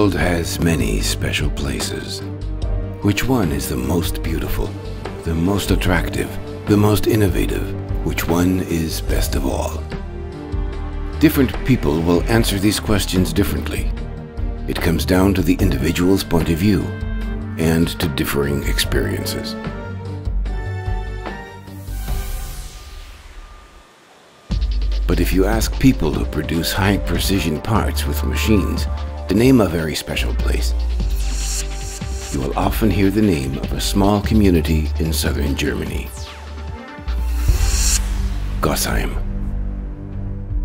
world has many special places. Which one is the most beautiful, the most attractive, the most innovative? Which one is best of all? Different people will answer these questions differently. It comes down to the individual's point of view and to differing experiences. But if you ask people who produce high-precision parts with machines to name a very special place, you will often hear the name of a small community in southern Germany. Gossheim.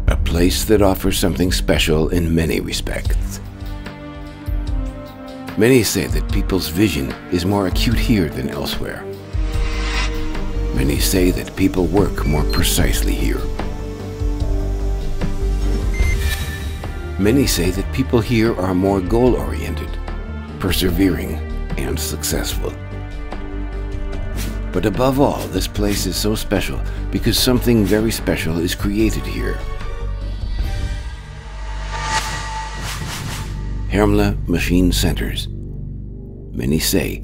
A place that offers something special in many respects. Many say that people's vision is more acute here than elsewhere. Many say that people work more precisely here. Many say that people here are more goal-oriented, persevering, and successful. But above all, this place is so special because something very special is created here. HERMLE Machine Centers. Many say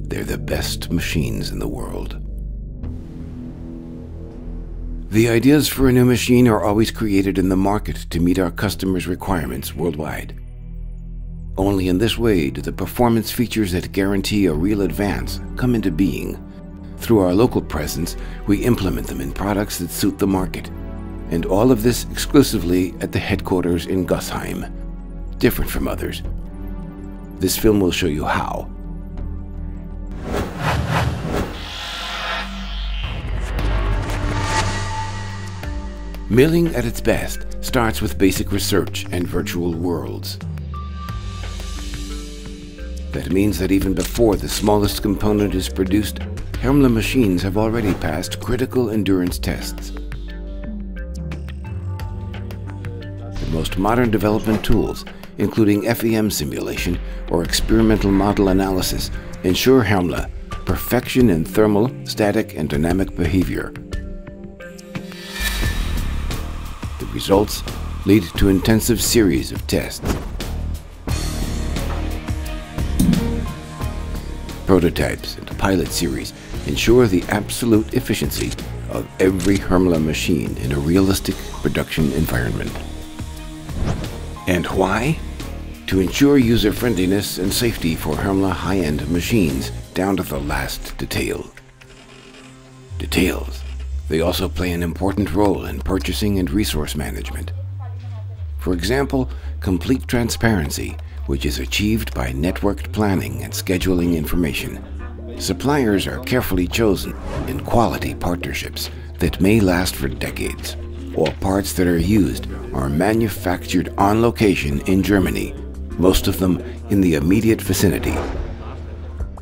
they're the best machines in the world. The ideas for a new machine are always created in the market to meet our customers' requirements worldwide. Only in this way do the performance features that guarantee a real advance come into being. Through our local presence, we implement them in products that suit the market, and all of this exclusively at the headquarters in Gossheim, different from others. This film will show you how. Milling at its best starts with basic research and virtual worlds. That means that even before the smallest component is produced, HERMLE machines have already passed critical endurance tests. The most modern development tools, including FEM simulation or experimental model analysis, ensure HERMLE perfection in thermal, static, and dynamic behavior. The results lead to intensive series of tests. Prototypes and pilot series ensure the absolute efficiency of every HERMLE machine in a realistic production environment. And why? To ensure user-friendliness and safety for HERMLE high-end machines down to the last detail. Details. They also play an important role in purchasing and resource management. For example, complete transparency, which is achieved by networked planning and scheduling information. Suppliers are carefully chosen in quality partnerships that may last for decades. All parts that are used are manufactured on location in Germany, most of them in the immediate vicinity.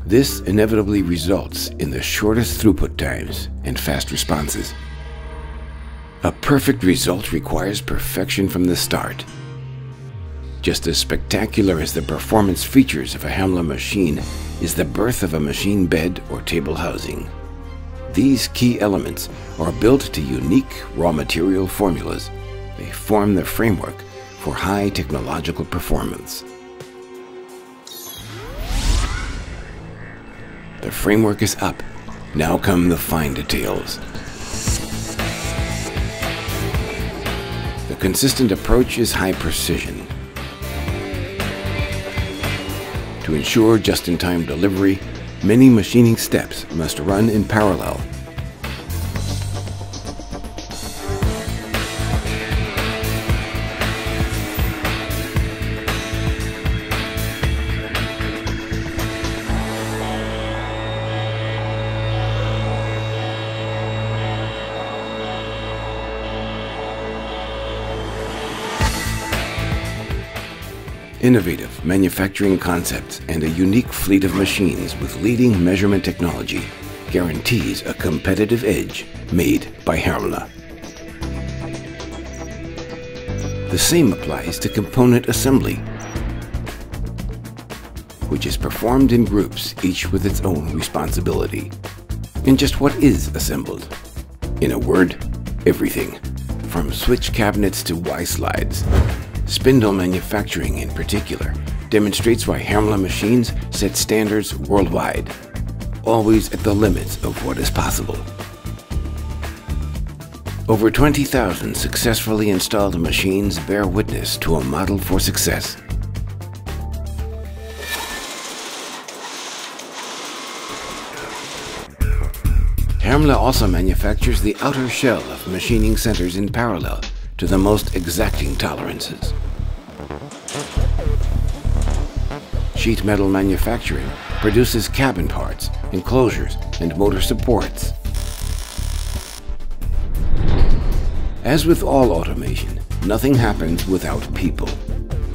This inevitably results in the shortest throughput times and fast responses. A perfect result requires perfection from the start. Just as spectacular as the performance features of a HERMLE machine is the birth of a machine bed or table housing. These key elements are built to unique raw material formulas. They form the framework for high technological performance. The framework is up. Now come the fine details. The consistent approach is high precision. To ensure just-in-time delivery, many machining steps must run in parallel. Innovative manufacturing concepts and a unique fleet of machines with leading measurement technology guarantees a competitive edge made by HERMLE. The same applies to component assembly, which is performed in groups, each with its own responsibility. And just what is assembled? In a word, everything, from switch cabinets to Y-slides. Spindle manufacturing in particular demonstrates why HERMLE machines set standards worldwide, always at the limits of what is possible. Over 20,000 successfully installed machines bear witness to a model for success. HERMLE also manufactures the outer shell of machining centers in parallel to the most exacting tolerances. Sheet metal manufacturing produces cabin parts, enclosures, and motor supports. As with all automation, nothing happens without people.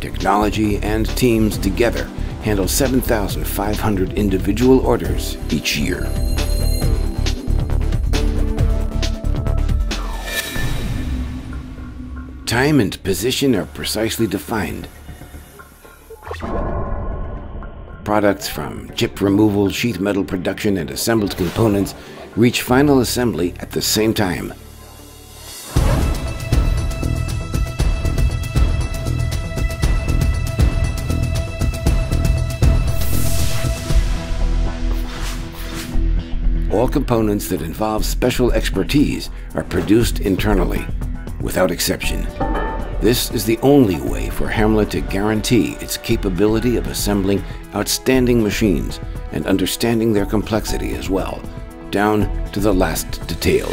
Technology and teams together handle 7,500 individual orders each year. Time and position are precisely defined. Products from chip removal, sheet metal production, and assembled components reach final assembly at the same time. All components that involve special expertise are produced internally, without exception. This is the only way for HERMLE to guarantee its capability of assembling outstanding machines and understanding their complexity as well, down to the last detail.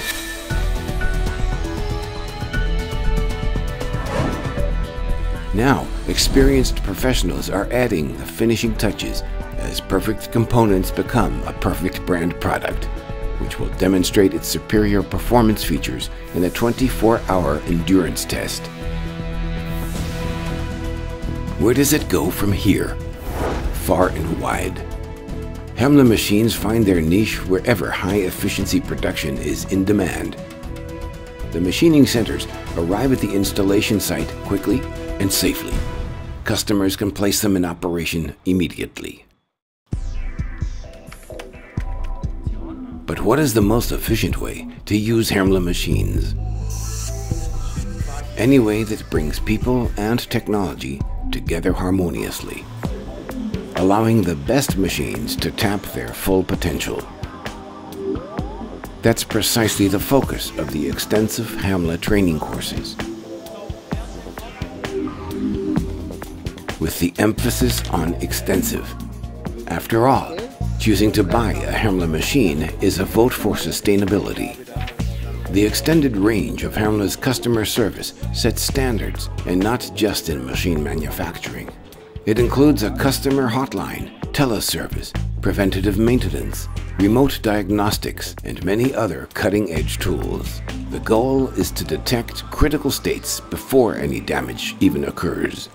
Now, experienced professionals are adding the finishing touches as perfect components become a perfect brand product, which will demonstrate its superior performance features in a 24-hour endurance test. Where does it go from here? Far and wide. HERMLE machines find their niche wherever high-efficiency production is in demand. The machining centers arrive at the installation site quickly and safely. Customers can place them in operation immediately. But what is the most efficient way to use HERMLE machines? Any way that brings people and technology together harmoniously, allowing the best machines to tap their full potential. That's precisely the focus of the extensive HERMLE training courses. With the emphasis on extensive. After all, choosing to buy a HERMLE machine is a vote for sustainability. The extended range of HERMLE's customer service sets standards, and not just in machine manufacturing. It includes a customer hotline, teleservice, preventative maintenance, remote diagnostics, and many other cutting-edge tools. The goal is to detect critical states before any damage even occurs.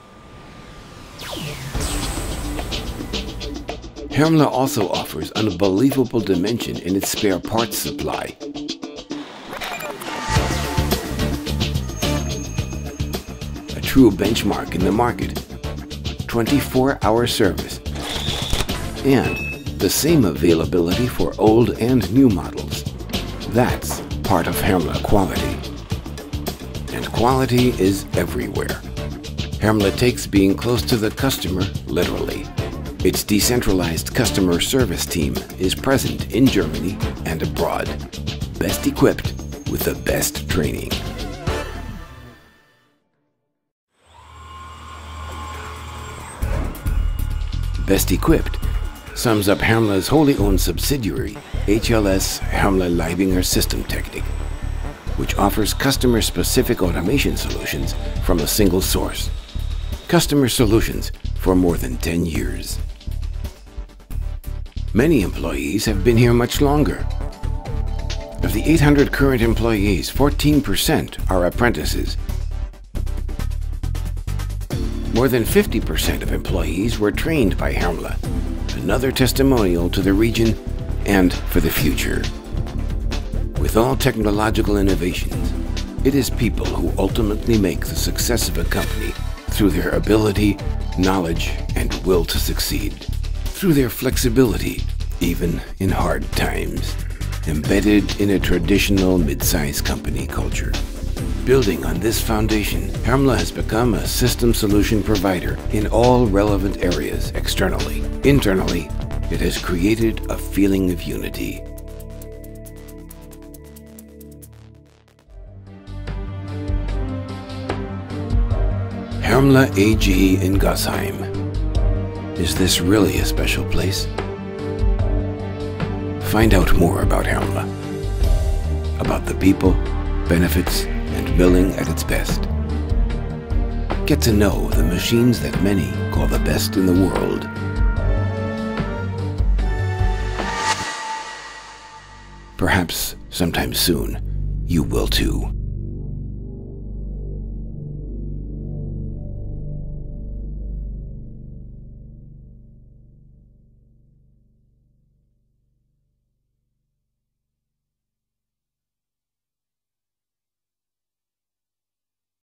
HERMLE also offers unbelievable dimension in its spare parts supply. A true benchmark in the market, 24-hour service, and the same availability for old and new models. That's part of HERMLE quality. And quality is everywhere. HERMLE takes being close to the customer literally. Its decentralized customer service team is present in Germany and abroad, best equipped with the best training. Best equipped sums up HERMLE's wholly owned subsidiary, HLS HERMLE Leibinger System Technik, which offers customer-specific automation solutions from a single source. Customer solutions for more than 10 years. Many employees have been here much longer. Of the 800 current employees, 14% are apprentices. More than 50% of employees were trained by HERMLE, another testimonial to the region and for the future. With all technological innovations, it is people who ultimately make the success of a company through their ability, knowledge, and will to succeed. Through their flexibility, even in hard times, embedded in a traditional mid-size company culture. Building on this foundation, HERMLE has become a system solution provider in all relevant areas externally. Internally, it has created a feeling of unity. HERMLE AG in Gossheim. Is this really a special place? Find out more about HERMLE, about the people, benefits, and milling at its best. Get to know the machines that many call the best in the world. Perhaps sometime soon, you will too.